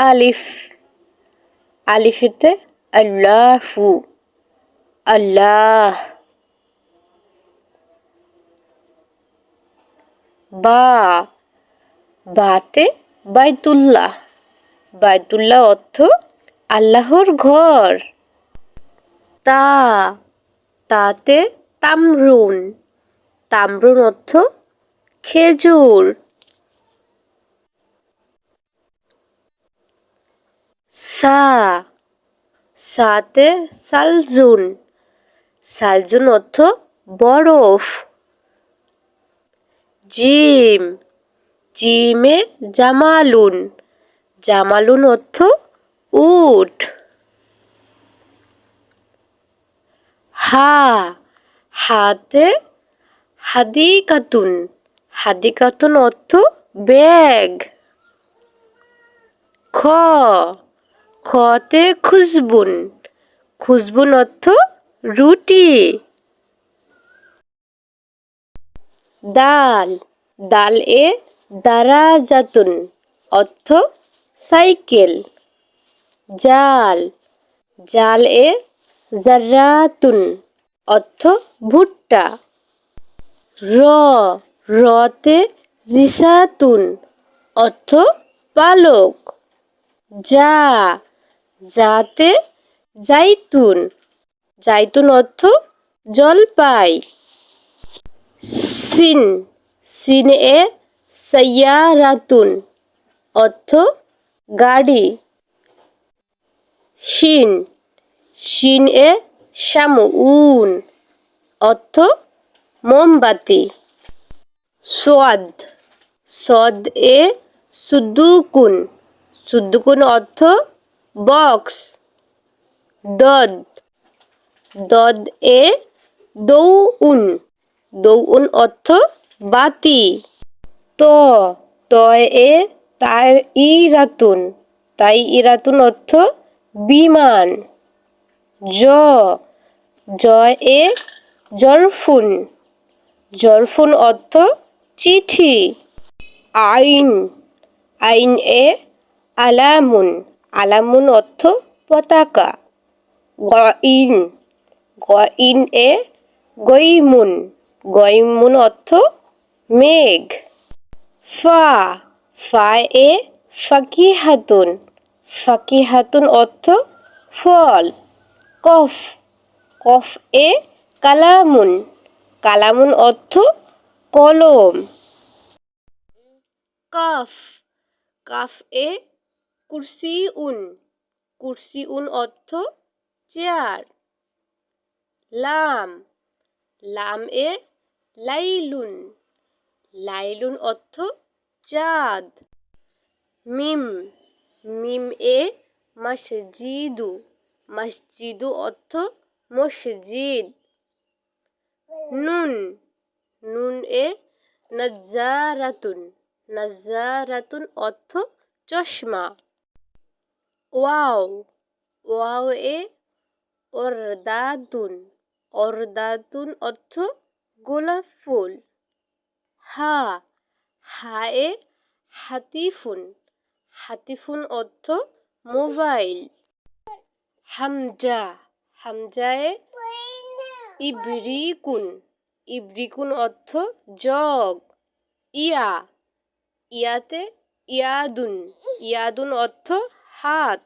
আলিফ, আলিফেতে আল্লাহু, আল্লাহ। বা, বাতে বাইতুল্লাহ, বাইতুল্লাহ অর্থ আল্লাহর ঘর। তা, তাতে তামরুন, তামরুন অর্থ খেজুর। সা, সাতে সালজুন, সালজুন অর্থ বরফ। জিম, জিমে জামালুন, জামালুন অর্থ উট। হা, হাতে হাদিকাতুন, হাদিকাতুন অর্থ ব্যাগ। খ, খতে খুশবুন, খুশবুন অর্থ রুটি। দাল, দাল এ দারাজাতুন অর্থ সাইকেল। জাল, জাল এ জাররাতুন অর্থ ভুট্টা। র, রতে রিসাতুন অর্থ পালক। যা, যাতে জাইতুন, জাইতুন অর্থ জলপাই। সিন, সিন এ সাইয়ারাতুন অর্থ গাড়ি। শিন, শিন এ শামউন অর্থ মোমবাতি। সোয়াদ, সদ এ সুদ্দুকুন, সুদ্দুকুন অর্থ বক্স। দদ, দদ এ দৌউন, দৌউন অর্থ বাতি। ত, ত এ তাই ইরাতুন, তাই ইরাতুন অর্থ বিমান। জ, জ এ জরফুন, জরফুন অর্থ চিঠি। আইন, আইন এ আলামুন, আলামুন অর্থ পতাকা। গইন, গইন এ গৈমুন, গৈমুন অর্থ মেঘ। ফা, ফা এ ফাকিহাতুন, ফাকিহাতুন অর্থ ফল। কফ, কফ এ কালামুন, কালামুন অর্থ কলম। কাফ, কাফ এ কুরসিউন, কুরসিউন অর্থ চেয়ার। লাম, লাম এ লাইলুন, লাইলুন অর্থ চাঁদ। মিম, মিম এ মসজিদু, মসজিদু অর্থ মসজিদ। নুন, নুন এ নজ্জারাতুন, নজ্জারাতুন অর্থ চশমা। ওয়াও, ওয়াও এ ওরদাতুন, ওরদাতুন অর্থ গোলাপ ফুল। হা, হা এ হাতিফুন, হাতিফুন অর্থ মোবাইল। হামজা, হামজা এ ইবরিকুন, ইবরিকুন অর্থ জগ। ইয়া, ইয়াতে ইয়াদুন, ইয়াদুন অর্থ হাত।